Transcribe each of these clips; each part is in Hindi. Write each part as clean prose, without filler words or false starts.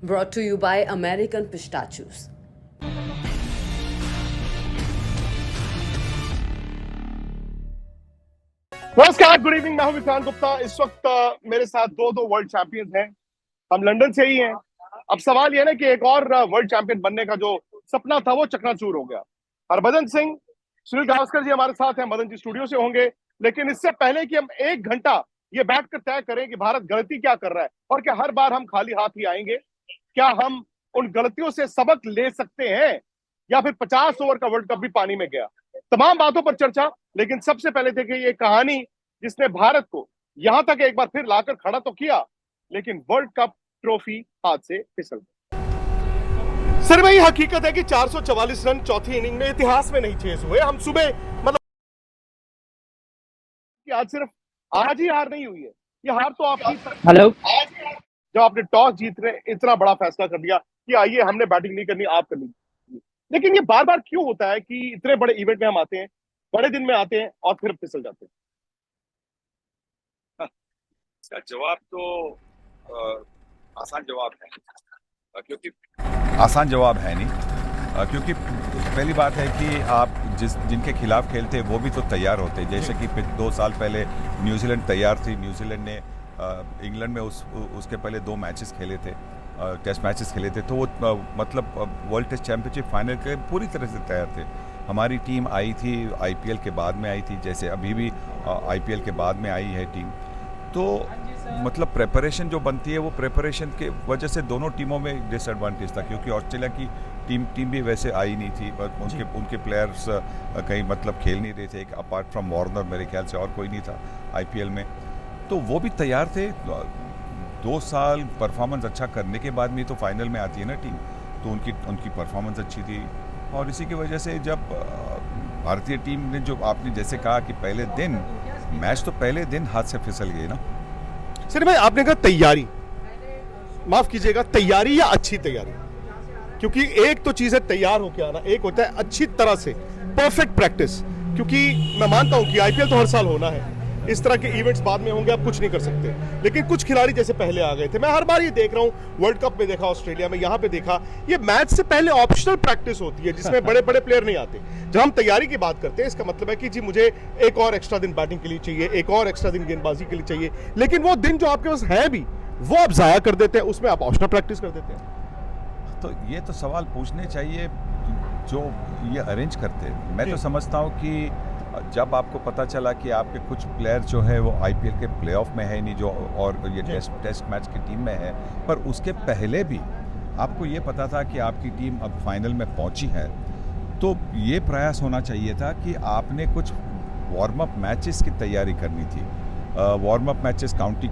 Brought to you by American Pistachios. नमस्कार, गुड इवनिंग। मैं हूं विक्रांत गुप्ता। इस वक्त मेरे साथ दो वर्ल्ड चैंपियंस हैं। हम लंदन से ही हैं। अब सवाल यह है ना कि एक और वर्ल्ड चैंपियन बनने का जो सपना था वो चकनाचूर हो गया। हरभजन सिंह, सुनील गावस्कर जी हमारे साथ हैं, मदन जी स्टूडियो से होंगे। लेकिन इससे पहले कि हम एक घंटा ये बैठकर तय करें कि भारत गलती क्या कर रहा है और क्या हर बार हम खाली हाथ ही आएंगे, क्या हम उन गलतियों से सबक ले सकते हैं या फिर 50 ओवर का वर्ल्ड कप भी पानी में गया, तमाम बातों पर चर्चा। लेकिन सबसे पहले देखिए ये कहानी जिसने भारत को यहां तक एक बार फिर लाकर खड़ा तो किया, लेकिन वर्ल्ड कप ट्रॉफी हाथ से फिसल गई। सर भाई, हकीकत है कि 444 रन चौथी इनिंग में इतिहास में नहीं चेज हुए। हम सुबह मतलब कि आज ही हार नहीं हुई है, ये हार तो आपकी हेलो। जब आपने टॉस जीत रहे इतना बड़ा फैसला कर दिया कि आइए हमने बैटिंग नहीं करनी, आप करनी। लेकिन ये बार बार क्यों होता है कि इतने बड़े इवेंट में हम आते हैं, बड़े दिन में आते हैं और फिर फिसल जाते हैं? इसका जवाब तो आसान जवाब है, क्योंकि आसान जवाब है नहीं, क्योंकि पहली बात है कि आप जिनके खिलाफ खेलते हैं वो भी तो तैयार होते हैं। जैसे कि 2 साल पहले न्यूजीलैंड तैयार थी। न्यूजीलैंड ने इंग्लैंड में उसके पहले 2 मैचेस खेले थे, टेस्ट मैचेस खेले थे, तो वो मतलब वर्ल्ड टेस्ट चैंपियनशिप फाइनल के पूरी तरह से तैयार थे। हमारी टीम आई थी आईपीएल के बाद में आई थी, जैसे अभी भी आईपीएल के बाद में आई है टीम। तो मतलब प्रेपरेशन जो बनती है वो प्रेपरेशन के वजह से दोनों टीमों में डिसएडवांटेज था, क्योंकि ऑस्ट्रेलिया की टीम भी वैसे आई नहीं थी। उनके प्लेयर्स कहीं मतलब खेल नहीं रहे थे, अपार्ट फ्रॉम वार्नर मेरे ख्याल से और कोई नहीं था आईपीएल में। तो वो भी तैयार थे। 2 साल परफॉर्मेंस अच्छा करने के बाद में तो फाइनल में आती है ना टीम, तो उनकी परफॉर्मेंस अच्छी थी। और इसी की वजह से जब भारतीय टीम ने, जो आपने जैसे कहा कि पहले दिन मैच, तो पहले दिन हाथ से फिसल गए ना। सर भाई, आपने कहा तैयारी, माफ कीजिएगा, तैयारी या अच्छी तैयारी? क्योंकि एक तो चीज है तैयार होकर आना, एक होता है अच्छी तरह से परफेक्ट प्रैक्टिस। क्योंकि मैं मानता हूं कि आईपीएल तो हर साल होना है, इस तरह के इवेंट्स बाद में होंगे, आप कुछ नहीं कर सकते। लेकिन कुछ खिलाड़ी जैसे पहले आ गए थे, मैं हर बार ये देख रहा हूं, वर्ल्ड कप में देखा, ऑस्ट्रेलिया में, यहां पे देखा, ये मैच से पहले ऑप्शनल प्रैक्टिस होती है जिसमें बड़े बड़े प्लेयर नहीं आते। जब हम तैयारी की बात करते हैं, इसका मतलब है कि जी मुझे एक और एक्स्ट्रा दिन बैटिंग के लिए चाहिए, एक और एक्स्ट्रा दिन गेंदबाजी के लिए चाहिए। लेकिन वो दिन जो आपके पास है भी, वो आप जाया कर देते हैं, उसमें आप ऑप्शनल प्रैक्टिस कर देते हैं। तो ये तो सवाल पूछने चाहिए जो ये अरेंज करते हैं। मैं तो समझता हूँ कि जब आपको पता चला कि आपके कुछ प्लेयर जो है वो आईपीएल के प्लेऑफ में है नहीं, जो और ये टेस्ट मैच की टीम में है, पर उसके पहले भी आपको ये पता था कि आपकी टीम अब फाइनल में पहुंची है, तो ये प्रयास होना चाहिए था कि आपने कुछ वार्म अप मैचेस की तैयारी करनी थी। वार्म अप मैचेस काउंटी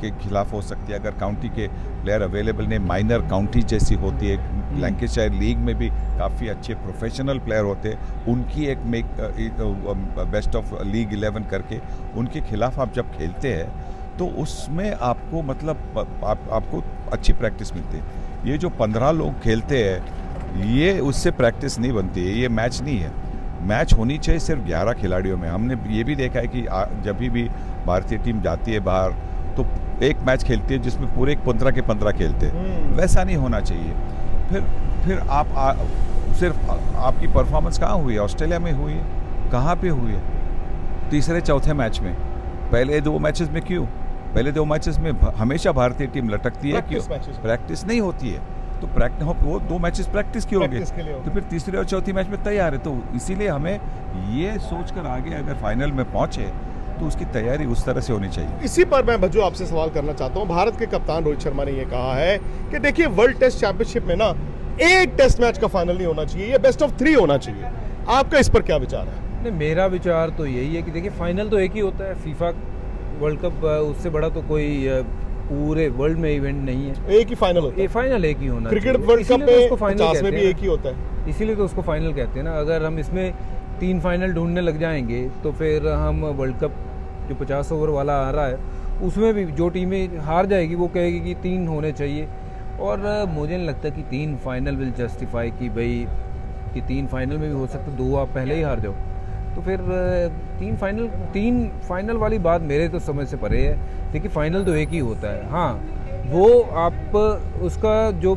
के खिलाफ हो सकती है, अगर काउंटी के प्लेयर अवेलेबल नहीं, माइनर काउंटी जैसी होती है। लैंकेशायर लीग में भी काफ़ी अच्छे प्रोफेशनल प्लेयर होते हैं, उनकी एक बेस्ट ऑफ लीग 11 करके उनके खिलाफ आप जब खेलते हैं तो उसमें आपको मतलब आपको अच्छी प्रैक्टिस मिलती है। ये जो 15 लोग खेलते हैं, ये उससे प्रैक्टिस नहीं बनती है, ये मैच नहीं है। मैच होनी चाहिए सिर्फ 11 खिलाड़ियों में। हमने ये भी देखा है कि जब भी भारतीय टीम जाती है बाहर तो एक मैच खेलती है जिसमें पूरे 15 के 15 खेलते हैं, वैसा नहीं होना चाहिए। फिर आप सिर्फ आपकी परफॉर्मेंस कहाँ हुई है? ऑस्ट्रेलिया में हुई है, कहाँ पे हुई है? तीसरे चौथे मैच में। पहले 2 मैचेस में क्यों? पहले 2 मैचेस में हमेशा भारतीय टीम लटकती है, क्यों? प्रैक्टिस नहीं होती है, तो वो 2 मैचेस प्रैक्टिस क्यों हो गए? तो फिर तीसरे और चौथी मैच में तैयार है। तो इसीलिए हमें ये सोचकर आगे अगर फाइनल में पहुंचे तो उसकी तैयारी उस तरह से होनी चाहिए। इसी पर मैं भज्जू आपसे सवाल करना चाहता हूं। भारत के कप्तान रोहित शर्मा ने यह कहा है कि देखिए वर्ल्ड टेस्ट चैंपियनशिप में ना एक टेस्ट मैच का फाइनल नहीं होना चाहिए, ये बेस्ट ऑफ 3 होना चाहिए। आपका इस पर क्या विचार है? नहीं, मेरा विचार तो यही है कि देखिए फाइनल तो एक ही होता है, फीफा वर्ल्ड कप, उससे बड़ा तो कोई पूरे वर्ल्ड में इवेंट नहीं है। एक ही फाइनल होता है, फाइनल एक ही होना। क्रिकेट वर्ल्ड कप में 50 में भी एक ही होता है, इसीलिए तो उसको फाइनल कहते हैं ना। अगर हम इसमें 3 फाइनल ढूंढने लग जाएंगे तो फिर हम वर्ल्ड कप जो 50 ओवर वाला आ रहा है उसमें भी जो टीमें हार जाएगी वो कहेगी कि 3 होने चाहिए। और मुझे नहीं लगता कि 3 फाइनल विल जस्टिफाई कि भाई कि 3 फाइनल में भी हो सकता है 2 आप पहले ही हार जाओ। तो फिर 3 फाइनल वाली बात मेरे तो समझ से परे है। देखिए फाइनल तो एक ही होता है। हाँ, वो आप उसका जो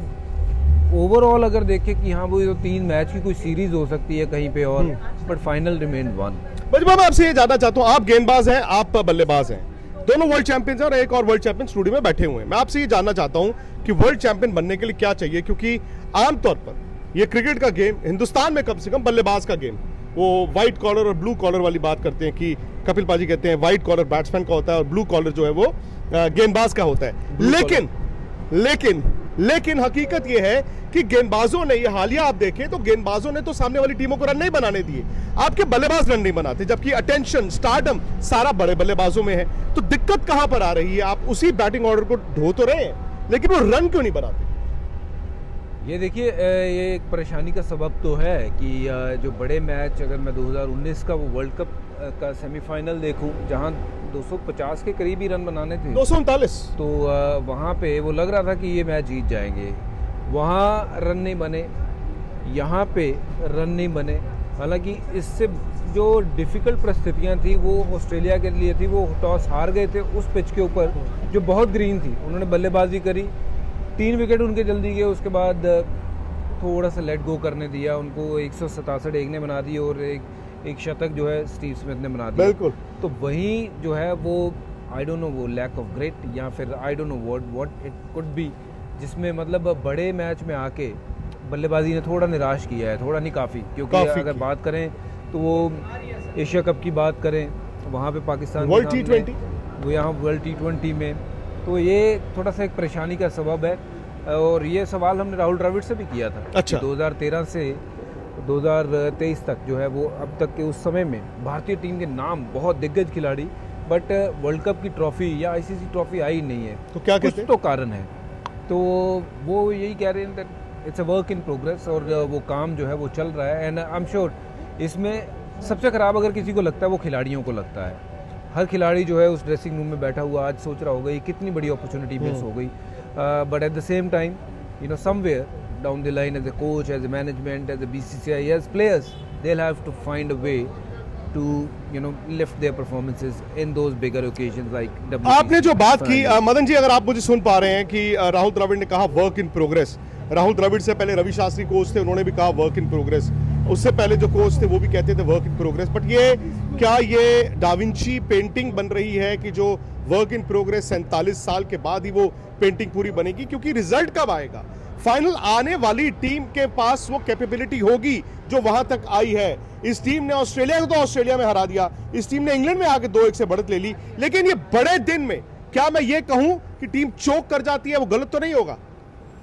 ओवरऑल अगर देखें कि हाँ वो 3 मैच की कोई सीरीज हो सकती है कहीं पे और, बट फाइनल रिमेन 1। मजबा, मैं आपसे ये जानना चाहता हूँ, आप गेंदबाज हैं, आप बल्लेबाज हैं, दोनों वर्ल्ड चैंपियंस हैं और एक और वर्ल्ड चैंपियन स्टूडियो में बैठे हुए हैं। मैं आपसे ये जानना चाहता हूँ कि वर्ल्ड चैंपियन बनने के लिए क्या चाहिए, क्योंकि आमतौर पर ये क्रिकेट का गेम हिंदुस्तान में कम से कम बल्लेबाज का गेम, वो व्हाइट कॉलर और ब्लू कॉलर वाली बात करते हैं कि कपिल पाजी कहते हैं व्हाइट कॉलर बैट्समैन का होता है और ब्लू कॉलर जो है वो गेंदबाज का होता है। लेकिन हकीकत यह है कि गेंदबाजों ने, ये हालिया आप देखें तो गेंदबाजों ने तो सामने वाली टीमों को रन नहीं बनाने दिए, आपके बल्लेबाज रन नहीं बनाते, जबकि अटेंशन, स्टारडम सारा बड़े बल्लेबाजों में है। तो दिक्कत कहां पर आ रही है? आप उसी बैटिंग ऑर्डर को ढो तो रहे हैं, लेकिन वो रन क्यों नहीं बनाते? ये देखिए, ये एक परेशानी का सबब तो है कि जो बड़े मैच, अगर मैं 2019 का वो वर्ल्ड कप का सेमीफाइनल देखूं जहां 250 के करीब ही रन बनाने थे, 239, तो वहाँ पे वो लग रहा था कि ये मैच जीत जाएंगे, वहाँ रन नहीं बने, यहाँ पे रन नहीं बने। हालांकि इससे जो डिफ़िकल्ट परिस्थितियाँ थी वो ऑस्ट्रेलिया के लिए थी, वो टॉस हार गए थे उस पिच के ऊपर जो बहुत ग्रीन थी, उन्होंने बल्लेबाजी करी, 3 विकेट उनके जल्दी गए, उसके बाद थोड़ा सा लेट गो करने दिया उनको, 167 एक ने बना दी और एक शतक जो है स्टीव स्मिथ ने बना दिया। बिल्कुल। तो वहीं जो है वो आई डोंट नो, वो लैक ऑफ ग्रिट या फिर आई don't know what it could be, जिसमें मतलब बड़े मैच में आके बल्लेबाजी ने थोड़ा निराश किया है, थोड़ा नहीं काफ़ी, क्योंकि अगर बात करें तो वो एशिया कप की बात करें, वहाँ पे पाकिस्तान वर्ल्ड T20, वो यहाँ वर्ल्ड T20 में, तो ये थोड़ा सा एक परेशानी का सबब है। और ये सवाल हमने राहुल द्रविड़ से भी किया था। अच्छा। 2013 से 2023 तक जो है वो अब तक के उस समय में भारतीय टीम के नाम बहुत दिग्गज खिलाड़ी, बट वर्ल्ड कप की ट्रॉफी या आईसीसी ट्रॉफी आई नहीं है, तो क्या कुछ कहते हैं? तो कारण है। तो वो यही कह रहे हैं that it's a work in progress, और वो काम जो है वो चल रहा है। एंड आई एम श्योर इसमें सबसे ख़राब अगर किसी को लगता है वो खिलाड़ियों को लगता है। हर खिलाड़ी जो है उस ड्रेसिंग रूम में बैठा हुआ आज सोच रहा होगा ये कितनी बड़ी अपॉर्चुनिटी मिस हो गई, but at the same time you know somewhere down the line, as a coach, as a management, as a BCCI, as players, they'll have to find a way to lift their performances in those bigger occasions like WCC. आपने जो बात की मदन जी, अगर आप मुझे सुन पा रहे हैं कि राहुल द्रविड़ ने कहा work in progress, Rahul Dravid से पहले रवि शास्त्री कोच थे, उन्होंने भी कहा वर्क इन प्रोग्रेस, उससे पहले जो कोच थे वो भी कहते थे वर्क इन प्रोग्रेस, बट क्या ये डाविंची पेंटिंग बन रही है कि जो वर्क इन प्रोग्रेस 47 साल के बाद ही वो पेंटिंग पूरी बनेगी? क्योंकि रिजल्ट कब आएगा? फाइनल आने वाली टीम के पास वो कैपेबिलिटी होगी जो वहां तक आई है। इस टीम ने ऑस्ट्रेलिया को तो ऑस्ट्रेलिया में हरा दिया, इस टीम ने इंग्लैंड में आके 2-1 से बढ़त ले ली, लेकिन ये बड़े दिन में क्या मैं ये कहूं कि टीम चोक कर जाती है? वो गलत तो नहीं होगा?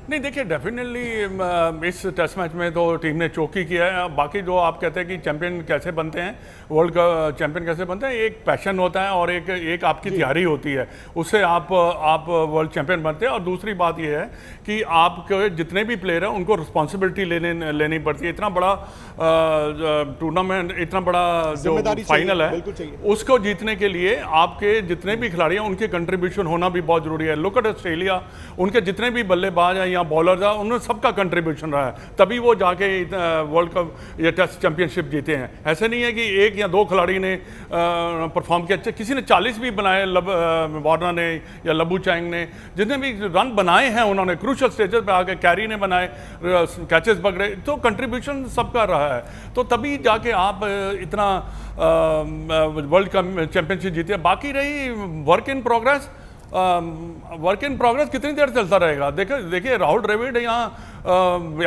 नहीं, देखिए डेफिनेटली इस टेस्ट मैच में तो टीम ने चौकी किया है। बाकी जो आप कहते हैं कि चैंपियन कैसे बनते हैं, वर्ल्ड का चैंपियन कैसे बनते हैं, एक पैशन होता है और एक आपकी तैयारी होती है, उससे आप वर्ल्ड चैंपियन बनते हैं। और दूसरी बात यह है कि आपके जितने भी प्लेयर हैं उनको रिस्पॉन्सिबिलिटी लेनी पड़ती है। इतना बड़ा टूर्नामेंट, इतना बड़ा जो फाइनल है, उसको जीतने के लिए आपके जितने भी खिलाड़ी हैं उनके कंट्रीब्यूशन होना भी बहुत जरूरी है। लुक एट ऑस्ट्रेलिया, उनके जितने भी बल्लेबाज हैं या बॉलर था, उन्होंने सबका कंट्रीब्यूशन रहा है, तभी वो जाके वर्ल्ड कप या टेस्ट चैंपियनशिप जीते हैं। ऐसे नहीं है कि एक या दो खिलाड़ी ने परफॉर्म किया, किसी ने 40 भी बनाए, वार्नर ने या लबू चैंग ने, जितने भी रन बनाए हैं उन्होंने क्रूशल स्टेजेस पे आके, कैरी ने बनाए, कैचेस पकड़े, तो कंट्रीब्यूशन सबका रहा है, तो तभी जाके आप इतना वर्ल्ड कप चैंपियनशिप जीते। बाकी रही वर्क इन प्रोग्रेस, कितनी देर चलता रहेगा? देखिए राहुल द्रविड़ यहाँ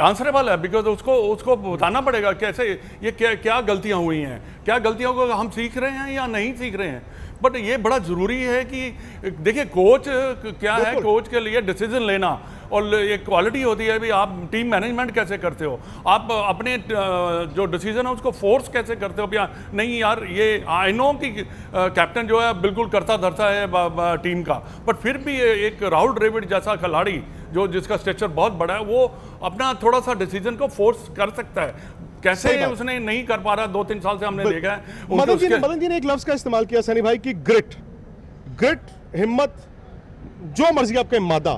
आंसरेबल है, बिकॉज उसको बताना पड़ेगा कैसे ये क्या गलतियाँ हुई हैं, क्या गलतियों को हम सीख रहे हैं या नहीं सीख रहे हैं। बट ये बड़ा ज़रूरी है कि देखिए कोच क्या है, कोच के लिए डिसीजन लेना और एक क्वालिटी होती है भी, आप टीम मैनेजमेंट कैसे करते हो, आप अपने जो डिसीजन है उसको फोर्स कैसे करते हो। या नहीं यार, ये आई नो कि कैप्टन जो है बिल्कुल करता धरता है टीम का, बट फिर भी एक राहुल द्रविड़ जैसा खिलाड़ी जिसका स्ट्रेचर बहुत बड़ा है, वो अपना थोड़ा सा डिसीजन को फोर्स कर सकता है। कैसे उसने नहीं कर पा रहा, 2-3 साल से हमने देखा है। मदन जी ने एक लफ्ज का इस्तेमाल किया सनी भाई की, ग्रिट, हिम्मत, जो मर्जी आपके मादा,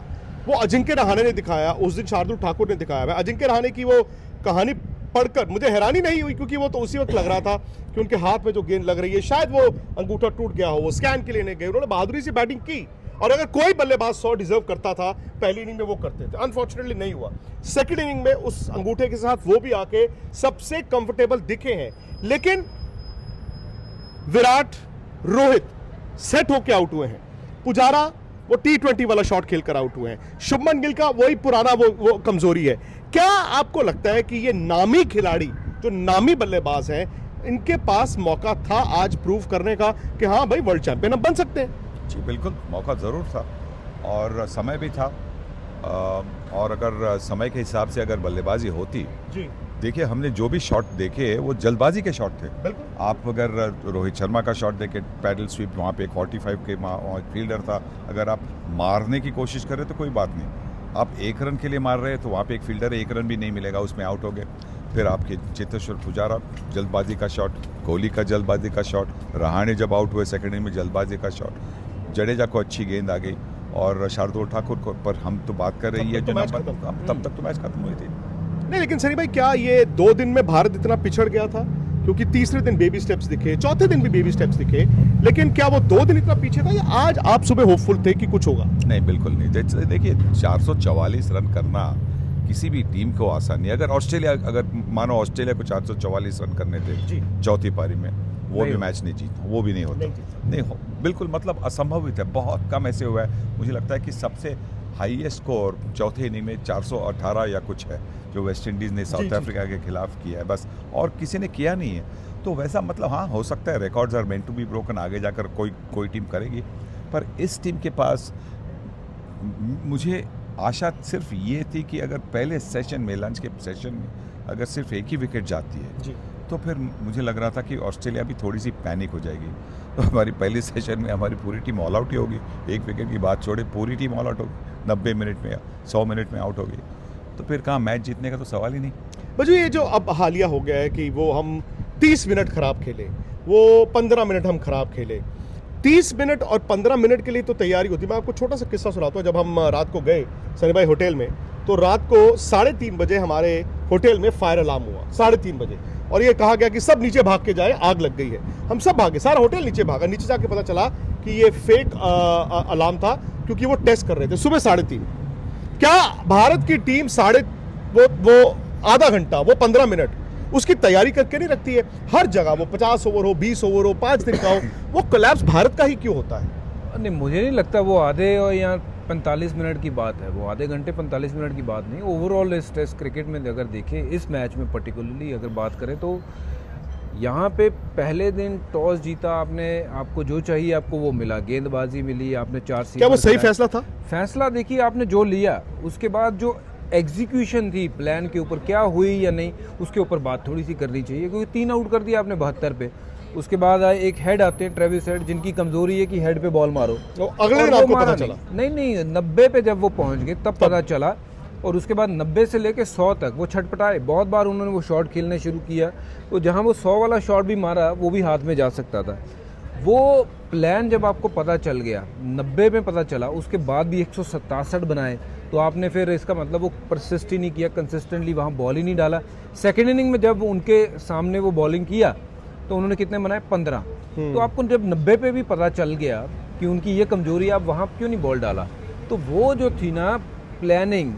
वो अजिंक्य रहाणे ने दिखाया, उस दिन शार्दुल ठाकुर ने दिखाया। अजिंक्य रहाणे की वो कहानी पढ़कर मुझे हैरानी नहीं हुई, क्योंकि वो तो उसी वक्त लग रहा था कि उनके हाथ में जो गेंद लग रही है शायद वो अंगूठा टूट गया हो, वो स्कैन के लिए नहीं गए, उन्होंने बहादुरी से बैटिंग की। और अगर कोई बल्लेबाज 100 डिजर्व करता था पहली इनिंग में वो करते थे, अनफॉर्चुनेटली नहीं हुआ। सेकंड इनिंग में उस अंगूठे के साथ वो भी आके सबसे कंफर्टेबल दिखे हैं, लेकिन विराट, रोहित सेट होके आउट हुए हैं। पुजारा वो T20 वाला शॉट खेलकर आउट हुए हैं। शुभमन गिल का वही पुराना वो कमजोरी है। क्या आपको लगता है कि ये नामी खिलाड़ी जो नामी बल्लेबाज हैं, इनके पास मौका था आज प्रूव करने का कि हाँ भाई वर्ल्ड चैंपियन अब बन सकते हैं? जी बिल्कुल, मौका ज़रूर था और समय भी था। और अगर समय के हिसाब से अगर बल्लेबाजी होती, जी देखिए हमने जो भी शॉट देखे वो जल्दबाजी के शॉट थे। बिल्कुल। आप अगर रोहित शर्मा का शॉट देखें, पैडल स्वीप, वहाँ पे 45 के वहाँ फील्डर था। अगर आप मारने की कोशिश करें तो कोई बात नहीं, आप एक रन के लिए मार रहे हैं तो वहाँ पे एक फील्डर है, एक रन भी नहीं मिलेगा, उसमें आउट हो गए। फिर आपके चेतेश्वर पुजारा जल्दबाजी का शॉट, कोहली का जल्दबाजी का शॉट, रहाणे जब आउट हुए सेकंड इनिंग में जल्दबाजी का शॉट, जडेजा को अच्छी गेंद आ गई और शार्दुल ठाकुर को। पर हम तो बात कर रही है जो नंबर, तब तक तो मैच खत्म हुई थी। नहीं, लेकिन सनी भाई क्या ये 2 दिन में भारत इतना पिछड़ गया था? क्योंकि तीसरे दिन बेबी स्टेप्स दिखे, चौथे दिन भी बेबी स्टेप्स दिखे, लेकिन क्या वो 2 दिन इतना पीछे था या आज आप सुबह होपफुल थे कि कुछ होगा? नहीं, बिल्कुल नहीं। देखिए 444 रन करना किसी भी टीम को आसान नहीं। अगर ऑस्ट्रेलिया, अगर मानो ऑस्ट्रेलिया को 444 रन करने थे चौथी पारी में, वो भी मैच नहीं जीता, वो भी नहीं होता, नहीं हो, बिल्कुल मतलब असंभव ही था। बहुत कम ऐसे हुआ है, मुझे लगता है कि सबसे हाईएस्ट स्कोर चौथे इनिंग में 418 या कुछ है जो वेस्ट इंडीज़ ने साउथ अफ्रीका के खिलाफ किया है, बस, और किसी ने किया नहीं है। तो वैसा मतलब हाँ हो सकता है, records are meant to be broken, आगे जाकर कोई टीम करेगी। पर इस टीम के पास मुझे आशा सिर्फ ये थी कि अगर पहले सेशन में, लंच के सेशन में अगर सिर्फ एक ही विकेट जाती है तो फिर मुझे लग रहा था कि ऑस्ट्रेलिया भी थोड़ी सी पैनिक हो जाएगी। तो हमारी पहले सेशन में हमारी पूरी टीम ऑल आउट ही होगी, एक विकेट की बात छोड़े, पूरी टीम ऑल आउट होगी, 90 मिनट में, 100 मिनट में आउट होगी। तो फिर कहाँ मैच जीतने का तो सवाल ही नहीं। बजू ये जो अब हालिया हो गया है कि वो हम 30 मिनट खराब खेले, वो 15 मिनट हम खराब खेले, 30 मिनट और 15 मिनट के लिए तो तैयारी होती है। मैं आपको छोटा सा किस्सा सुनाता हूँ। जब हम रात को गए सनी भाई होटल में, तो रात को 3:30 बजे हमारे होटल में फायर अलार्म हुआ, 3:30 बजे, और ये कहा गया कि सब नीचे भाग के जाए, आग लग गई है। हम सब भागे, सारा होटल नीचे भागा। नीचे जाके पता चला कि ये फेक अलार्म था, क्योंकि वो टेस्ट कर रहे थे सुबह 3:30। क्या भारत की टीम वो आधा घंटा, वो 15 मिनट उसकी तैयारी करके नहीं रखती है? हर जगह वो 50 ओवर हो, 20 ओवर हो, 5 दिन का हो, वो कोलैप्स भारत का ही क्यों होता है? नहीं, मुझे नहीं लगता वो आधे और या 45 मिनट की बात है, वो आधे घंटे 45 मिनट की बात नहीं। ओवरऑल इस टेस्ट क्रिकेट में अगर देखें, इस मैच में पर्टिकुलरली अगर बात करें, तो यहाँ पे पहले दिन टॉस जीता आपने, आपको जो चाहिए आपको वो मिला, गेंदबाजी मिली, आपने 4 सीमा। क्या वो सही फैसला था? फैसला देखिए आपने जो लिया, उसके बाद जो एग्जीक्यूशन थी प्लान के ऊपर, क्या हुई या नहीं, उसके ऊपर बात थोड़ी सी करनी चाहिए। क्योंकि 3 आउट कर दिया आपने 72 पे, उसके बाद आए एक हेड आते हैं, ट्रेविस हेड, जिनकी कमजोरी है कि हेड पे बॉल मारो। तो अगले दिन आपको पता चला? नहीं, 90 पे जब वो पहुंच गए तब पता चला। और उसके बाद 90 से लेके 100 तक वो छटपटाए, बहुत बार उन्होंने वो शॉट खेलने शुरू किया। तो जहां वो 100 वाला शॉट भी मारा, वो भी हाथ में जा सकता था। वो प्लान जब आपको पता चल गया, 90 में पता चला, उसके बाद भी 167 बनाए, तो आपने फिर इसका मतलब वो परसिस्ट ही नहीं किया, कंसिस्टेंटली वहाँ बॉल ही नहीं डाला। सेकेंड इनिंग में जब उनके सामने वो बॉलिंग किया तो उन्होंने कितने बनाए? 15। तो आपको जब 90 पे भी पता चल गया कि उनकी ये कमजोरी, आप वहाँ क्यों नहीं बॉल डाला? तो वो जो थी ना प्लानिंग,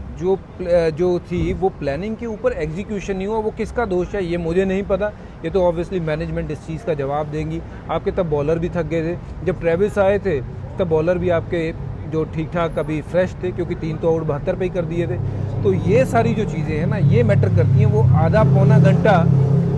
जो थी वो प्लानिंग के ऊपर एग्जीक्यूशन नहीं हुआ। वो किसका दोष है ये मुझे नहीं पता, ये तो ऑब्वियसली मैनेजमेंट इस चीज़ का जवाब देंगी। आपके तब बॉलर भी थक गए थे, जब ट्रेविस आए थे तब बॉलर भी आपके जो ठीक ठाक अभी फ्रेश थे, क्योंकि 3 तो आउट 72 पे ही कर दिए थे। तो ये सारी जो चीज़ें हैं ना, ये मैटर करती हैं। वो आधा पौना घंटा,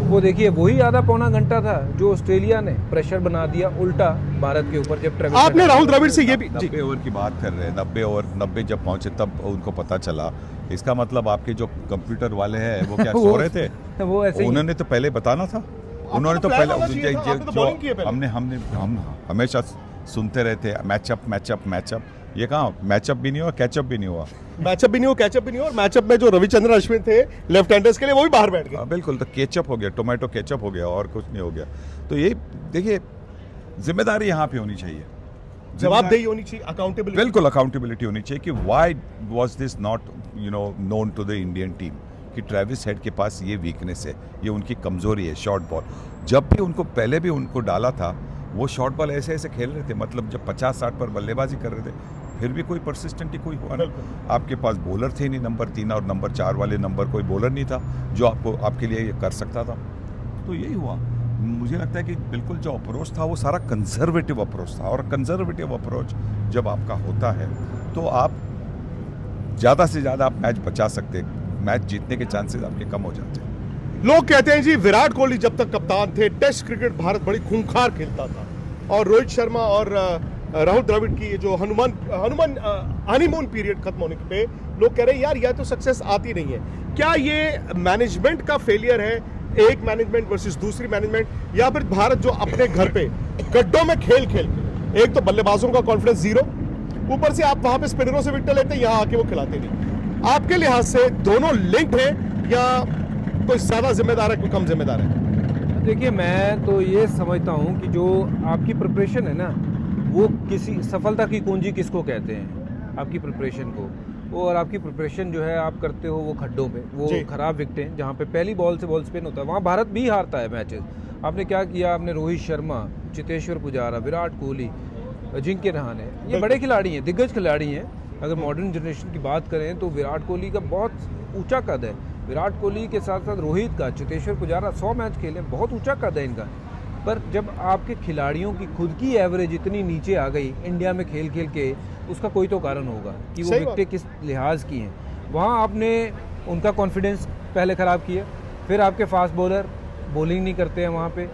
वो देखिए वही आधा पौना घंटा था जो ऑस्ट्रेलिया ने प्रेशर बना दिया उल्टा भारत के ऊपर। जब ट्रेविस, आपने राहुल द्रविड़ से ये भी 90 ओवर की बात कर रहे हैं, 90 जब पहुंचे तब उनको पता चला। इसका मतलब आपके जो कंप्यूटर वाले हैं वो क्या सो रहे थे? वो ऐसे उन्होंने तो पहले बताना था। उन्होंने तो पहले हम हमेशा सुनते रहते मैचअप, ये कहाँ मैचअप भी नहीं हुआ, कैचअप भी नहीं हुआ। मैचअप भी नहीं हुआ, कैचअप भी नहीं हुआ। और मैचअप में जो रविचंद्रन अश्विन थे लेफ्ट हैंडर्स के लिए, वो भी बाहर बैठ गए। बिल्कुल, तो केचअप हो गया, टोमेटो केचअप हो गया, और कुछ नहीं हो गया। तो ये देखिए, जिम्मेदारी यहाँ पे होनी चाहिए, जवाबदेही होनी चाहिए, अकाउंटेबिलिटी। बिल्कुल अकाउंटेबिलिटी होनी चाहिए कि why was this not known to the Indian team कि ट्रेविस हेड के पास ये वीकनेस है, ये उनकी कमजोरी है, शॉर्ट बॉल। जब भी उनको पहले भी उनको डाला था वो शॉर्ट बॉल ऐसे ऐसे खेल रहे थे, मतलब जब 50-60 पर बल्लेबाजी कर रहे थे फिर भी कोई परसिस्टेंटी कोई हुआ ना। आपके पास बॉलर थे नहीं, नंबर 3 और नंबर 4 वाले नंबर कोई बॉलर नहीं था जो आपके लिए ये कर सकता था। तो यही हुआ। मुझे लगता है कि बिल्कुल जो अप्रोच था वो सारा कंजर्वेटिव अप्रोच था, और कंजर्वेटिव अप्रोच जब आपका होता है तो आप ज़्यादा से ज़्यादा आप मैच बचा सकते हैं, मैच जीतने के चांसेस आपके कम हो जाते हैं। लोग कहते हैं जी विराट कोहली जब तक कप्तान थे टेस्ट क्रिकेट भारत बड़ी खूंखार खेलता था, और रोहित शर्मा और राहुल द्रविड़ की जो हनीमून पीरियड खत्म होने पे लोग कह रहे हैं यार यह तो सक्सेस आती नहीं है। क्या ये मैनेजमेंट का फेलियर है, एक मैनेजमेंट वर्सेस दूसरी मैनेजमेंट, या फिर भारत जो अपने घर पे गड्ढों में खेल के, एक तो बल्लेबाजों का कॉन्फिडेंस जीरो, ऊपर से आप वहां पे स्पिनरों से विकेट लेते हैं, यहां आके वो खिलाते नहीं। आपके लिहाज से दोनों लिंक्ड है या कोई ज्यादा जिम्मेदार है कोई कम जिम्मेदार है? देखिए, मैं तो ये समझता हूँ कि जो आपकी प्रिपरेशन है ना, वो किसी सफलता की कुंजी किसको कहते हैं, आपकी प्रिपरेशन को। और आपकी प्रिपरेशन जो है आप करते हो वो खड्डों में, वो खराब विकेटें जहाँ पे पहली बॉल से बॉल स्पिन होता है, वहाँ भारत भी हारता है मैचेस। आपने क्या किया, आपने रोहित शर्मा, चेतेश्वर पुजारा, विराट कोहली, अजिंक्य रहाणे, ये बड़े खिलाड़ी हैं, दिग्गज खिलाड़ी हैं। अगर मॉडर्न जनरेशन की बात करें तो विराट कोहली का बहुत ऊंचा कद है, विराट कोहली के साथ साथ रोहित का, चेतेश्वर पुजारा 100 मैच खेले, बहुत ऊंचा कद है इनका। पर जब आपके खिलाड़ियों की खुद की एवरेज इतनी नीचे आ गई इंडिया में खेल खेल के, उसका कोई तो कारण होगा कि वो विकेटें किस लिहाज की हैं। वहाँ आपने उनका कॉन्फिडेंस पहले ख़राब किया, फिर आपके फास्ट बॉलर बॉलिंग नहीं करते हैं वहाँ पे।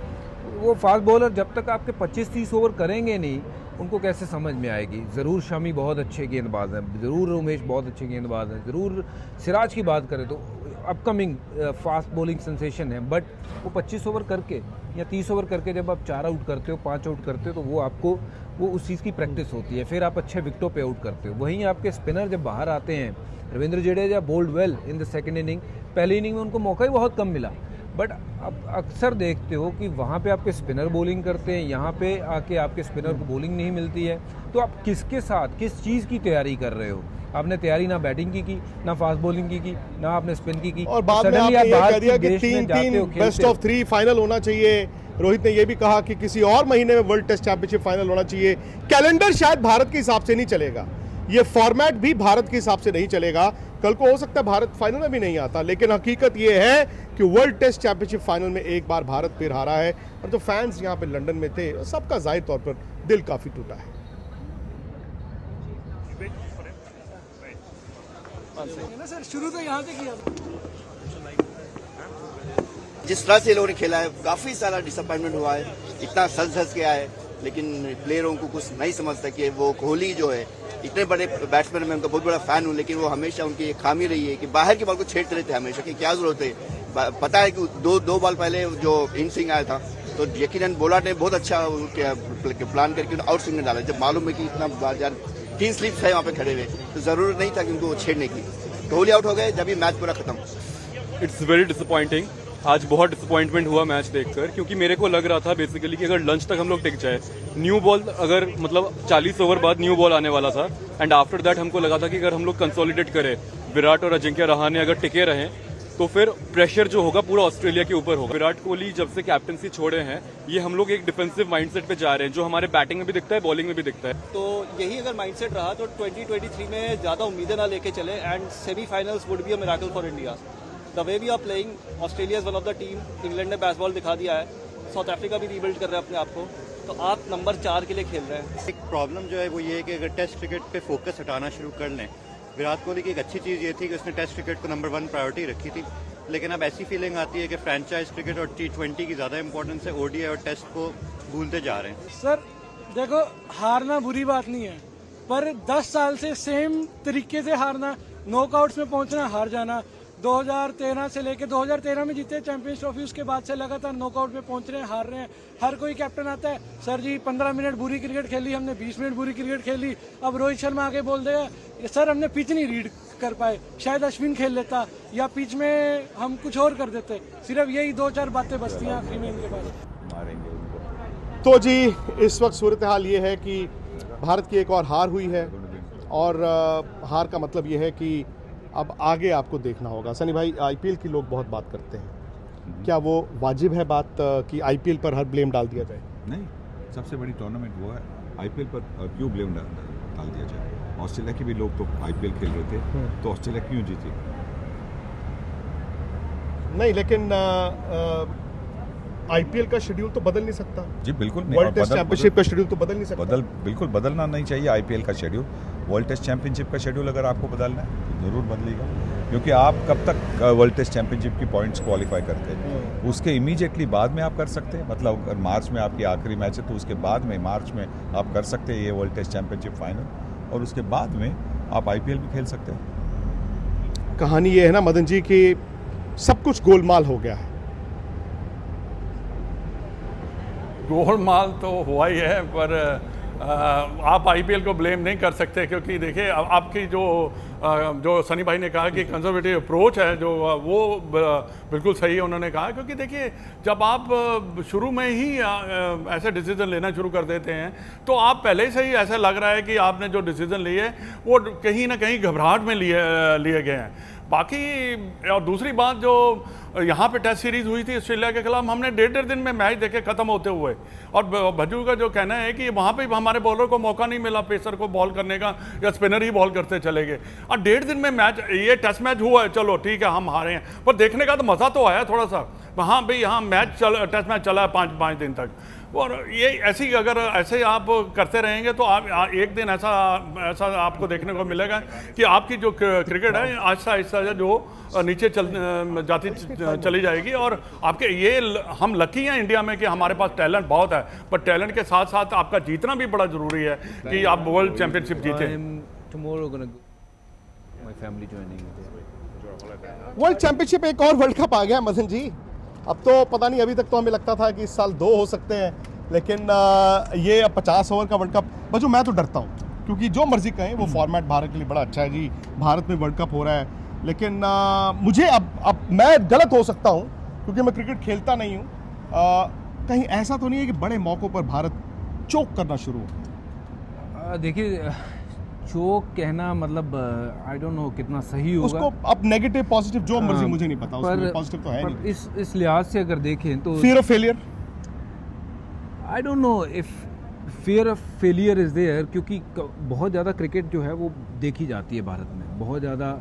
वो फास्ट बॉलर जब तक आपके 25-30 ओवर करेंगे नहीं, उनको कैसे समझ में आएगी। ज़रूर शमी बहुत अच्छे गेंदबाज हैं, ज़रूर उमेश बहुत अच्छे गेंदबाज हैं, ज़रूर सिराज की बात करें तो अपकमिंग फास्ट बॉलिंग सेंसेशन है, बट वो 25 ओवर करके या 30 ओवर करके जब आप 4 आउट करते हो, 5 आउट करते हो, तो वो आपको वो उस चीज़ की प्रैक्टिस होती है, फिर आप अच्छे विकेटों पे आउट करते हो। वहीं आपके स्पिनर जब बाहर आते हैं, Ravindra Jadeja bowled well in the second inning, पहली इनिंग में उनको मौका ही बहुत कम मिला, बट अब अक्सर देखते हो कि वहाँ पे आपके स्पिनर बॉलिंग करते हैं, यहाँ पे आके आपके स्पिनर को बॉलिंग नहीं मिलती है। तो आप किसके साथ किस चीज़ की तैयारी कर रहे हो? आपने तैयारी ना बैटिंग की ना फास्ट बॉलिंग की ना आपने स्पिन की, और बाद में आपने ये कह दिया कि 3 बेस्ट ऑफ 3 फाइनल होना चाहिए। रोहित ने यह भी कहा कि किसी और महीने में वर्ल्ड टेस्ट चैंपियनशिप फाइनल होना चाहिए। कैलेंडर शायद भारत के हिसाब से नहीं चलेगा, ये फॉर्मेट भी भारत के हिसाब से नहीं चलेगा। कल को हो सकता है भारत फाइनल में भी नहीं आता, लेकिन हकीकत ये है कि वर्ल्ड टेस्ट चैंपियनशिप फाइनल में एक बार भारत फिर हारा है, और जो फैंस यहाँ पे लंदन में थे सबका जाहिर तौर पर दिल काफी टूटा है। सर शुरू तो यहाँ से किया, जिस तरह से लोगों ने खेला है काफी सारा डिसअपॉइंटमेंट हुआ है, इतना सज के आए, लेकिन प्लेयरों को कुछ नहीं समझता कि वो कोहली जो है इतने बड़े बैट्समैन, मैं उनका बहुत बड़ा फैन हूं, लेकिन वो हमेशा उनकी एक खामी रही है कि बाहर की बॉल को छेड़ते रहते हैं हमेशा, कि क्या जरूरत है। पता है कि दो बॉल पहले जो इन स्विंग आया था तो यकीनन बॉलर ने बहुत अच्छा प्लान करके आउट स्विंग में डाला, जब मालूम है कि इतना 3 स्लिप्स है वहाँ पे खड़े हुए, तो जरूरत नहीं था कि उनको छेड़ने की। कोहली आउट हो गए जब ये मैच पूरा खत्म। It's very disappointing. आज बहुत डिसअपॉइंटमेंट हुआ मैच देखकर, क्योंकि मेरे को लग रहा था बेसिकली कि अगर लंच तक हम लोग टिक जाए, न्यू बॉल अगर मतलब 40 ओवर बाद न्यू बॉल आने वाला था, एंड आफ्टर दैट हमको लगा था कि अगर हम लोग कंसोलिडेट करें, विराट और अजिंक्य रहाणे अगर टिके रहें, तो फिर प्रेशर जो होगा पूरा ऑस्ट्रेलिया के ऊपर होगा। विराट कोहली जब से कैप्टनसी छोड़े हैं, ये हम लोग एक डिफेंसिव माइंडसेट पे जा रहे हैं, जो हमारे बैटिंग में भी दिखता है, बॉलिंग में भी दिखता है। तो यही अगर माइंडसेट रहा तो 2023 में ज्यादा उम्मीदें ना लेके चले, and semifinals would be a miracle for India. The way we are playing, Australia is one of the team, England ने बेसबॉल दिखा दिया है, साउथ अफ्रीका भी रीबिल्ड कर रहे हैं अपने आप को, तो आप नंबर 4 के लिए खेल रहे हैं। एक प्रॉब्लम जो है वो ये है कि अगर टेस्ट क्रिकेट पे फोकस हटाना शुरू कर लें, विराट कोहली की एक अच्छी चीज़ ये थी कि उसने टेस्ट क्रिकेट को नंबर 1 प्रायोरिटी रखी थी, लेकिन अब ऐसी फीलिंग आती है कि फ्रेंचाइज क्रिकेट और T20 की ज़्यादा इंपॉर्टेंस है, ODI और टेस्ट को भूलते जा रहे हैं। सर देखो, हारना बुरी बात नहीं है, पर 10 साल से सेम तरीके से हारना, नॉकआउट्स में पहुंचना, हार जाना, 2013 से लेके 2013 में जीते चैंपियंस ट्रॉफी, उसके बाद से लगातार नॉकआउट में पहुंच रहे हैं, हार रहे हैं। हर कोई कैप्टन आता है, सर जी 15 मिनट बुरी क्रिकेट खेली हमने, 20 मिनट बुरी क्रिकेट खेली, अब रोहित शर्मा आके बोल देगा सर हमने पिच नहीं रीड कर पाए, शायद अश्विन खेल लेता या पिच में हम कुछ और कर देते। सिर्फ यही 2-4 बातें बचती हैं आखिरी में इनके पास। तो जी इस वक्त सूरत हाल ये है कि भारत की एक और हार हुई है, और हार का मतलब ये है कि अब आगे आपको देखना होगा। सनी भाई, IPL की लोग बहुत बात करते हैं, क्या वो वाजिब है बात कि IPL पर हर ब्लेम डाल दिया जाए? नहीं, सबसे बड़ी टूर्नामेंट वो है। आईपीएल पर क्यों ब्लेम डाल दिया जाए? ऑस्ट्रेलिया के भी लोग तो आईपीएल खेल रहे थे, तो ऑस्ट्रेलिया क्यों जीती? नहीं, लेकिन आईपीएल का शेड्यूल तो बदल नहीं सकता। जी बिल्कुल नहीं। वर्ल्ड टेस्ट चैंपियनशिप का शेड्यूल तो बदल नहीं सकता। बिल्कुल बदलना नहीं चाहिए आईपीएल का शेड्यूल। वर्ल्ड टेस्ट चैंपियनशिप का शेड्यूल अगर आपको बदलना है तो जरूर बदलेगा, क्योंकि आप कब तक वर्ल्ड टेस्ट चैंपियनशिप की पॉइंट्स क्वालिफाई करते हैं? उसके इमीडिएटली बाद में आप कर सकते हैं, मतलब अगर मार्च में आपकी आखिरी मैच है तो उसके बाद में मार्च में आप कर सकते हैं ये वर्ल्ड टेस्ट चैंपियनशिप फाइनल, और उसके बाद में आप आईपीएल भी खेल सकते हैं। कहानी ये है ना मदन जी कि सब कुछ गोलमाल हो गया है। गोलमाल तो हुआ ही है, पर आप आईपीएल को ब्लेम नहीं कर सकते, क्योंकि देखिए आपकी जो सनी भाई ने कहा कि कंजर्वेटिव अप्रोच है जो वो बिल्कुल सही है उन्होंने कहा, क्योंकि देखिए जब आप शुरू में ही ऐसे डिसीजन लेना शुरू कर देते हैं तो आप पहले से ही ऐसा लग रहा है कि आपने जो डिसीजन लिए वो कहीं ना कहीं घबराहट में लिए गए हैं। बाकी और दूसरी बात, जो यहाँ पे टेस्ट सीरीज हुई थी ऑस्ट्रेलिया के खिलाफ, हमने डेढ़ दिन में मैच देखे खत्म होते हुए, और भज्जू का जो कहना है कि वहाँ पे हमारे बॉलर को मौका नहीं मिला पेसर को बॉल करने का, या स्पिनर ही बॉल करते चले गए, और डेढ़ दिन में मैच, ये टेस्ट मैच हुआ है, चलो ठीक है हम हारे हैं, पर देखने का तो मज़ा तो आया थोड़ा सा। हाँ भाई, यहाँ टेस्ट मैच चला है पाँच दिन तक, और ये ऐसी अगर ऐसे आप करते रहेंगे तो आप एक दिन ऐसा आपको देखने को मिलेगा कि आपकी जो क्रिकेट है आहिस्ता आहिस्ता जो नीचे चली जाएगी। और आपके ये हम लकी हैं इंडिया में कि हमारे पास टैलेंट बहुत है, पर टैलेंट के साथ साथ आपका जीतना भी बड़ा ज़रूरी है कि आप वर्ल्ड चैंपियनशिप जीतें। वर्ल्ड चैंपियनशिप एक और वर्ल्ड कप आ गया मदन जी। अब तो पता नहीं, अभी तक तो हमें लगता था कि इस साल 2 हो सकते हैं, लेकिन ये 50 ओवर का वर्ल्ड कप, बच्चों मैं तो डरता हूँ, क्योंकि जो मर्जी कहें वो फॉर्मेट भारत के लिए बड़ा अच्छा है जी, भारत में वर्ल्ड कप हो रहा है, लेकिन मुझे अब मैं गलत हो सकता हूँ क्योंकि मैं क्रिकेट खेलता नहीं हूँ, कहीं ऐसा तो नहीं है कि बड़े मौक़ों पर भारत चोक करना शुरू हो? देखिए, चोक कहना मतलब आई डोंट नो कितना सही होगा उसको। अब नेगेटिव पॉजिटिव जो मर्जी, मुझे नहीं पता, उसमें पॉजिटिव तो है नहीं। इस लिहाज से अगर देखें तो fear of failure, I don't know if fear of failure is there, क्योंकि बहुत ज़्यादा क्रिकेट जो है वो देखी जाती है भारत में, बहुत ज़्यादा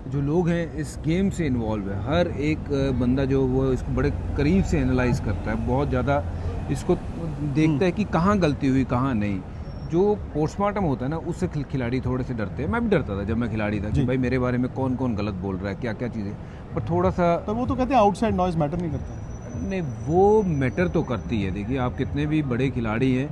जो लोग हैं इस गेम से इन्वॉल्व है, हर एक बंदा जो वो इसको बड़े करीब से एनालाइज करता है, बहुत ज़्यादा इसको देखता है कि कहाँ गलती हुई कहाँ नहीं। जो पोस्टमार्टम होता है ना, उससे खिलाड़ी थोड़े से डरते हैं। मैं भी डरता था जब मैं खिलाड़ी था कि भाई मेरे बारे में कौन कौन गलत बोल रहा है, क्या क्या चीज़ें, पर थोड़ा सा तो वो तो कहते हैं आउटसाइड नॉइज मैटर नहीं करता। नहीं, वो मैटर तो करती है। देखिए, आप कितने भी बड़े खिलाड़ी हैं,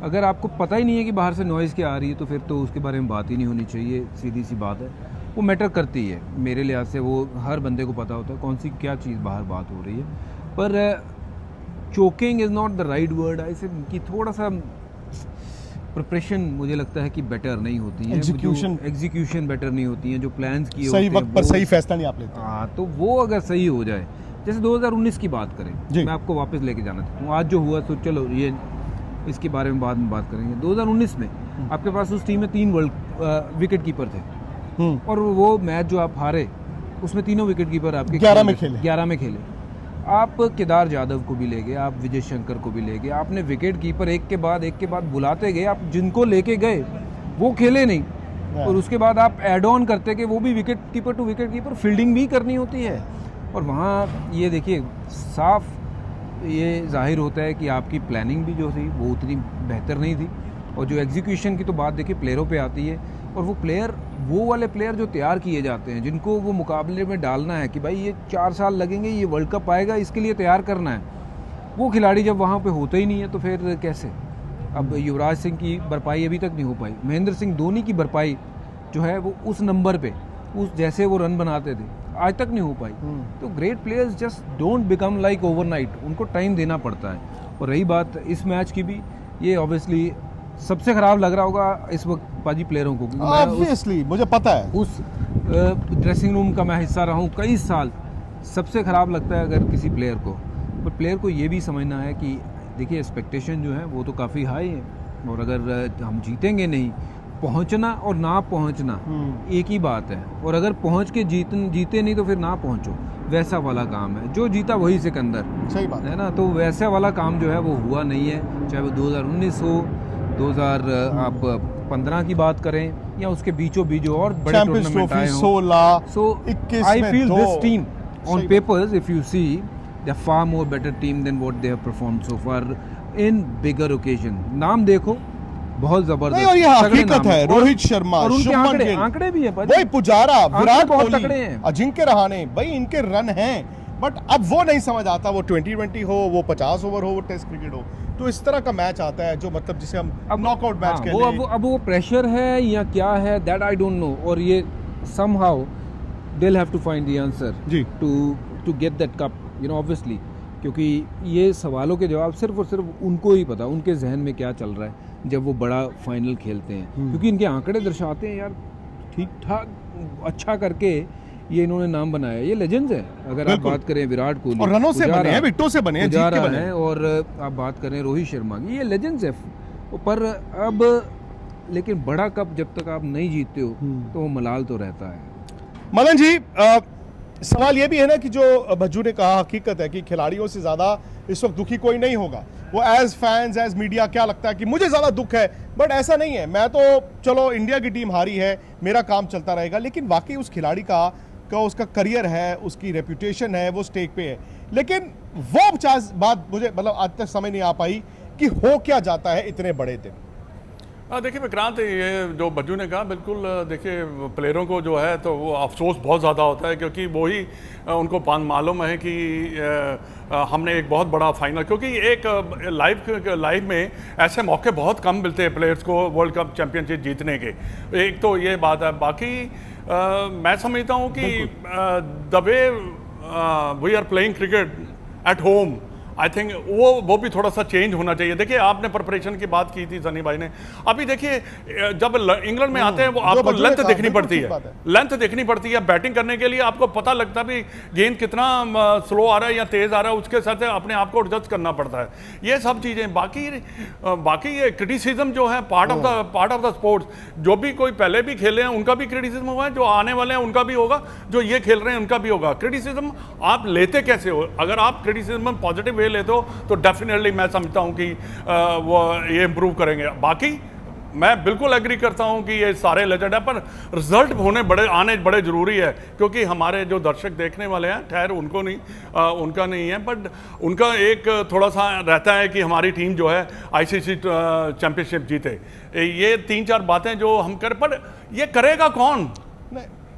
अगर आपको पता ही नहीं है कि बाहर से नॉइज़ क्या आ रही है तो फिर तो उसके बारे में बात ही नहीं होनी चाहिए, सीधी सी बात है। वो मैटर करती है मेरे लिहाज से, वो हर बंदे को पता होता है कौन सी क्या चीज़ बाहर बात हो रही है। पर choking is not the right word, ऐसे कि थोड़ा सा प्रिपरेशन मुझे लगता है कि बेटर नहीं होती है, एग्जीक्यूशन बेटर नहीं होती है, जो प्लान्स किए सही वक्त पर सही फैसला नहीं आप लेते। हाँ, तो वो अगर सही हो जाए, जैसे 2019 की बात करें, मैं आपको वापस लेके जाना चाहता हूँ, आज जो हुआ तो चलो ये इसके बारे में बाद में बात करेंगे। 2019 में आपके पास उस टीम में 3 विकेट कीपर थे, और वो मैच जो आप हारे उसमें तीनों विकेट कीपर आपके 11 में खेले। आप केदार जाधव को भी ले गए, आप विजय शंकर को भी ले गए, आपने विकेट कीपर एक के बाद बुलाते गए, आप जिनको लेके गए वो खेले नहीं, और उसके बाद आप ऐड ऑन करते कि वो भी wicket keeper to wicket keeper, fielding भी करनी होती है। और वहाँ ये देखिए साफ ये जाहिर होता है कि आपकी प्लानिंग भी जो थी वो उतनी बेहतर नहीं थी, और जो एग्जीक्यूशन की तो बात देखिए प्लेयरों पे आती है, और वो वाले प्लेयर जो तैयार किए जाते हैं, जिनको वो मुकाबले में डालना है कि भाई ये 4 साल लगेंगे, ये वर्ल्ड कप आएगा, इसके लिए तैयार करना है, वो खिलाड़ी जब वहाँ पे होते ही नहीं है तो फिर कैसे? अब युवराज सिंह की भरपाई अभी तक नहीं हो पाई, महेंद्र सिंह धोनी की भरपाई जो है वो उस नंबर पे, उस जैसे वो रन बनाते थे आज तक नहीं हो पाई। तो great players just don't become like overnight, उनको टाइम देना पड़ता है। और रही बात इस मैच की भी, ये ऑब्वियसली सबसे खराब लग रहा होगा इस वक्त पाजी प्लेयरों को, ऑब्वियसली मुझे पता है, उस ड्रेसिंग रूम का मैं हिस्सा रहा हूँ कई साल, सबसे ख़राब लगता है अगर किसी प्लेयर को। पर प्लेयर को ये भी समझना है कि देखिए एक्सपेक्टेशन जो है वो तो काफ़ी हाई है, और अगर हम जीतेंगे नहीं, पहुंचना और ना पहुंचना एक ही बात है, और अगर पहुंच के जीते नहीं तो फिर ना पहुंचो। वैसा वाला काम है, जो जीता वही सिकंदर, सही बात है ना। तो वैसा वाला काम जो है वो हुआ नहीं है, चाहे वो 2019 हो, 2015 की बात करें या उसके बीचों बीच और बड़े चैंपियंस टूर्नामेंट ट्रॉफी आए हों। 16 So 21 I में feel दो। this team on सही papers, if you see, they're far more better team than what they have performed so far in bigger occasion. नाम देखो, बहुत जबरदस्त, नहीं, और ये तगड़े हकीकत नाम है, हैं। रोहित शर्मा, और उनके शुभमन आंकड़े गिल, आंकड़े भी हैं भाई। वही पुजारा, विराट बहुत कोहली, तगड़े हैं। अजिंक्य रहाणे, भाई इनके रन हैं, बट अब वो नहीं समझ आता, वो 2020 हो, वो 50 ओवर हो, वो टेस्ट क्रिकेट हो, तो इस तरह का मैच आता है जो मतलब जिसे हम नॉकआउट मैच कहते हैं। अब वो प्रेशर है या क्या है, दैट आई डोंट नो। और ये somehow they'll have to find the answer ji. to get that cup, you know, obviously, क्योंकि ये सवालों के जवाब सिर्फ और सिर्फ उनको ही पता, उनके जहन में क्या चल रहा है जब वो बड़ा फाइनल खेलते हैं। क्योंकि इनके आंकड़े दर्शाते हैं यार, ठीक ठाक अच्छा करके ये इन्होंने नाम बनाया, ये लेजेंड्स है। अगर आप बिल्कुल। बात करें विराट कोहली, और रनों से बने हैं, विकेटों से बने हैं, जीत के पुजारा बने हैं। हैं, और आप बात करें रोहित शर्मा की, ये लेजेंड्स है। पर अब लेकिन बड़ा कप जब तक आप नहीं जीतते हो तो वो मलाल तो रहता है। मदन जी, सवाल ये भी है ना कि जो भज्जू ने कहा, हकीकत है कि खिलाड़ियों से ज्यादा इस वक्त दुखी कोई नहीं होगा। वो एज फैंस, एज मीडिया क्या लगता है कि मुझे ज्यादा दुख है, बट ऐसा नहीं है। मैं तो चलो इंडिया की टीम हारी है, मेरा काम चलता रहेगा, लेकिन वाकई उस खिलाड़ी का उसका करियर है, उसकी रेपुटेशन है, वो स्टेक पे है। लेकिन वो बात मुझे मतलब आज तक समझ नहीं आ पाई कि हो क्या जाता है इतने बड़े दिन। देखिए विक्रांत, ये जो बज्जू ने कहा बिल्कुल, देखिए प्लेयरों को जो है तो वो अफसोस बहुत ज़्यादा होता है, क्योंकि वो ही उनको मालूम है कि हमने एक बहुत बड़ा फाइनल, क्योंकि एक लाइफ में ऐसे मौके बहुत कम मिलते हैं प्लेयर्स को वर्ल्ड कप चैंपियनशिप जीतने के। एक तो ये बात है। बाकी मैं समझता हूँ कि the way we are playing cricket at home, I think वो भी थोड़ा सा चेंज होना चाहिए। देखिए आपने प्रिपरेशन की बात की थी सनी भाई ने, अभी देखिए जब इंग्लैंड में आते हैं वो आपको लेंथ देखनी पड़ती है, लेंथ देखनी पड़ती है। बैटिंग करने के लिए आपको पता लगता है भी गेंद कितना स्लो आ रहा है या तेज आ रहा है, उसके साथ अपने आप को एडजस्ट करना पड़ता है, ये सब चीज़ें। बाकी ये क्रिटिसिज्म जो है पार्ट ऑफ द स्पोर्ट्स, जो भी कोई पहले भी खेले हैं उनका भी क्रिटिसिज्म हुआ है, जो आने वाले हैं उनका भी होगा, जो ये खेल रहे हैं उनका भी होगा। क्रिटिसिज्म आप लेते कैसे हो? अगर आप क्रिटिसिज्म पॉजिटिव लेते हो तो डेफिनेटली मैं समझता हूं कि वो ये इंप्रूव करेंगे। बाकी मैं बिल्कुल एग्री करता हूं कि ये सारे लेजेंड है, पर रिजल्ट आने बड़े जरूरी है, क्योंकि हमारे जो दर्शक देखने वाले हैं, खैर उनको नहीं, उनका नहीं है, बट उनका एक थोड़ा सा रहता है कि हमारी टीम जो है आईसीसी चैंपियनशिप जीते। ये 3-4 बातें जो हम कर, पर ये करेगा कौन?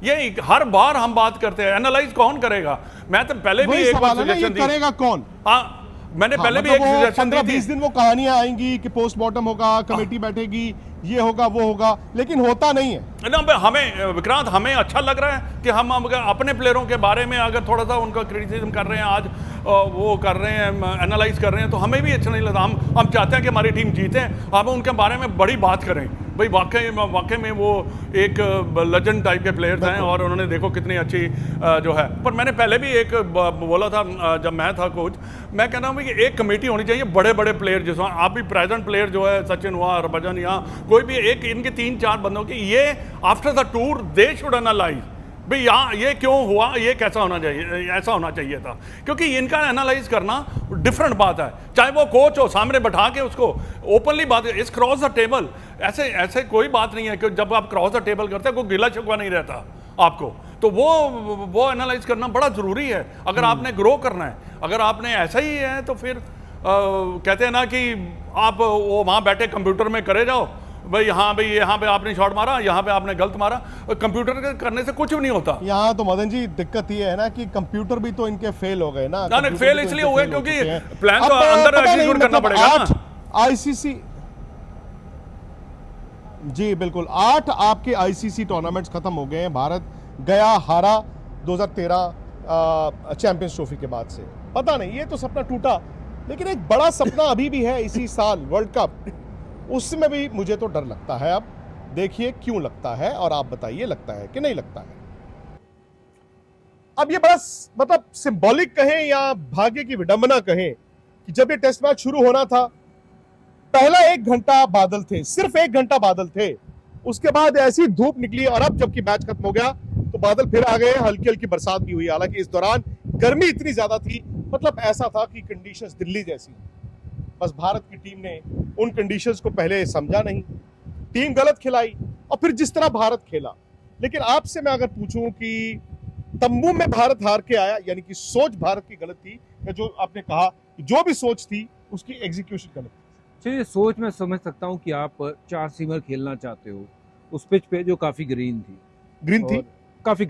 ये हर बार हम बात करते हैं, एनालाइज कौन करेगा? मैं तो पहले भी एक बार सजेशन दी, करेगा कौन? हाँ मैंने पहले भी एक सजेशन दी थी। 15-20 दिन वो कहानियां आएंगी कि पोस्टमार्टम होगा, कमेटी बैठेगी, ये होगा वो होगा, लेकिन होता नहीं है ना। हमें विक्रांत, हमें अच्छा लग रहा है कि हम अपने प्लेयरों के बारे में अगर थोड़ा सा उनका क्रिटिसिज्म कर रहे हैं, आज वो कर रहे हैं, एनालाइज कर रहे हैं, तो हमें भी अच्छा नहीं लगता। हम चाहते हैं कि हमारी टीम जीते, हम उनके बारे में बड़ी बात करें। भाई वाकई में वो एक लेजेंड टाइप के प्लेयर्स हैं, और उन्होंने देखो कितनी अच्छी जो है। पर मैंने पहले भी एक बोला था जब मैं था कोच, मैं कहता हूँ कि एक कमेटी होनी चाहिए, बड़े बड़े प्लेयर जिसमें आप भी प्रेजेंट प्लेयर जो है, सचिन हुआ, हरभजन, या कोई भी एक, इनके 3-4 बंदों की, ये after the tour they should analyse भाई यहाँ ये क्यों हुआ, ये कैसा होना चाहिए, ऐसा होना चाहिए था, क्योंकि इनका एनालाइज करना डिफरेंट बात है। चाहे वो कोच हो, सामने बैठा के उसको ओपनली बात, इस क्रॉस द टेबल, ऐसे कोई बात नहीं है कि जब आप क्रॉस द टेबल करते हैं कोई गिला शिकवा नहीं रहता आपको, तो वो एनालाइज करना बड़ा ज़रूरी है अगर आपने ग्रो करना है। अगर आपने ऐसा ही है तो फिर कहते हैं ना कि आप वो वहाँ बैठे कंप्यूटर में करे जाओ, भाई यहाँ पे आपने शॉट मारा, यहाँ पे आपने गलत मारा, कंप्यूटर करने से कुछ भी नहीं होता। यहाँ तो मदन जी दिक्कत ये है ना कि कंप्यूटर भी तो इनके फेल हो गए ना। फेल इसलिए हुए क्योंकि प्लान तो अंदर एग्जीक्यूट करना पड़ेगा ना। आईसीसी, जी बिल्कुल, 8 आपके आईसीसी टूर्नामेंट्स खत्म हो गए हैं। भारत गया हारा 2013 चैंपियंस ट्रॉफी के बाद से। पता नहीं, ये तो सपना टूटा, लेकिन एक बड़ा सपना अभी भी है इसी साल वर्ल्ड कप, उसमें भी मुझे तो डर लगता है। अब देखिए क्यों लगता है, और आप बताइए लगता है कि नहीं लगता है। अब ये बड़ा मतलब सिंबॉलिक कहें या भाग्य की विडंबना कहें कि जब ये टेस्ट मैच शुरू होना था, पहला 1 घंटा बादल थे, सिर्फ 1 घंटा बादल थे, उसके बाद ऐसी धूप निकली, और अब जबकि मैच खत्म हो गया तो बादल फिर आ गए, हल्की हल्की बरसात भी हुई। हालांकि इस दौरान गर्मी इतनी ज्यादा थी, मतलब ऐसा था कि कंडीशंस दिल्ली जैसी। बस भारत की टीम ने उन कंडीशंस को पहले समझा नहीं, टीम गलत खिलाई और फिर जिस तरह भारत खेला। लेकिन आपसे मैं अगर पूछूं कि तंबू में भारत हार के आया, यानी कि सोच भारत की गलत थी, या जो आपने कहा जो भी सोच थी उसकी एग्जीक्यूशन गलत थी? चलिए, सोच मैं समझ सकता हूँ कि आप 4 सीमर खेलना चाहते हो उस पिच पे जो काफी ग्रीन थी। काफी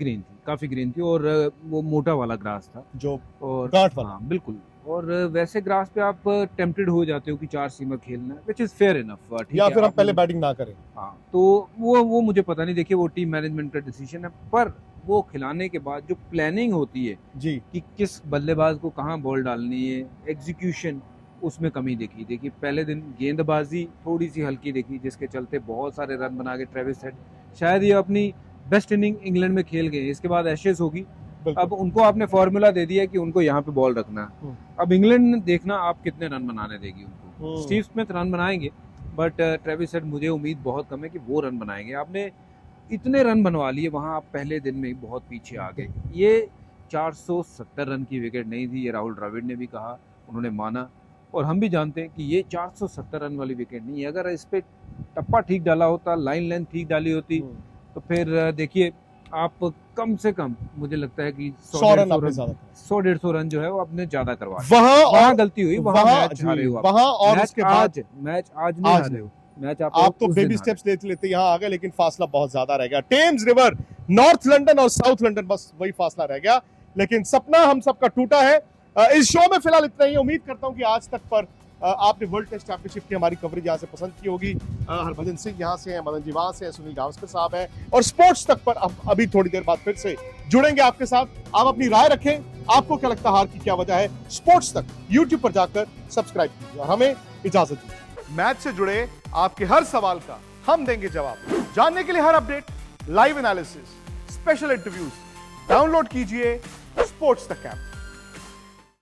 ग्रीन थी और वो मोटा वाला ग्रास था जो और गांठ वाला। हाँ बिल्कुल। और वैसे ग्रास पे आप टेम्प्टेड हो जाते हो कि 4 सीमर खेलना है, विच इज फेयर इनफ। या फिर हम पहले बैटिंग ना करें। हाँ, तो वो मुझे पता नहीं, देखिए वो टीम मैनेजमेंट का डिसीजन है। पर वो खिलाने के बाद जो प्लानिंग होती है जी कि किस बल्लेबाज को कहाँ बॉल डालनी है, एग्जीक्यूशन, उसमें कमी देखी। पहले दिन गेंदबाजी थोड़ी सी हल्की देखी, जिसके चलते बहुत सारे रन बना के ट्रेविस हेड शायद ये अपनी बेस्ट इनिंग इंग्लैंड में खेल गए। इसके बाद एशेज होगी, अब उनको आपने फॉर्मूला दे दिया कि उनको यहाँ पे बॉल रखना है। अब इंग्लैंड देखना आप कितने रन बनाने देगी उनको। स्टीव स्मिथ रन बनाएंगे, बट ट्रेविस हेड मुझे उम्मीद बहुत कम है कि वो रन बनाएंगे। आपने इतने रन बनवा लिए वहां, आप पहले दिन में ही बहुत पीछे आ गए। ये 470 रन की विकेट नहीं थी, ये राहुल द्रविड़ ने भी कहा, उन्होंने माना। और हम भी जानते हैं कि ये 470 रन वाली विकेट नहीं है। अगर इस पे टप्पा ठीक डाला होता, लाइन लेंथ ठीक डाली होती, तो फिर देखिए आप कम से कम मुझे लगता है कि 100-150 रन जो है वो आपने ज्यादा करवा वहां गलती हुई, वहां मैच हारे हो। वहां और उसके बाद मैच आज नहीं हारे हो, मैच आप तो बेबी स्टेप्स लेते लेते यहाँ आ गए, लेकिन फासला बहुत ज्यादा रह गया। टेम्स रिवर, नॉर्थ लंदन और साउथ लंदन, बस वही फासला रह गया। लेकिन सपना हम सबका टूटा है। इस शो में फिलहाल इतना ही। उम्मीद करता हूं कि आज तक पर आपने वर्ल्ड टेस्ट चैंपियनशिप की हमारी कवरेज यहाँ से पसंद की होगी। हरभजन सिंह यहाँ से हैं, मदन जी वहां से हैं, सुनील गावस्कर साहब हैं, और स्पोर्ट्स तक पर अभी थोड़ी देर बाद फिर से जुड़ेंगे आपके साथ। आप अपनी राय रखें, आपको क्या लगता है हार की क्या वजह है। स्पोर्ट्स तक यूट्यूब पर जाकर सब्सक्राइब कीजिए और हमें इजाजत दीजिए। मैच से जुड़े आपके हर सवाल का हम देंगे जवाब। जानने के लिए हर update, live analysis, special interviews, download कीजिए स्पोर्ट्स तक ऐप।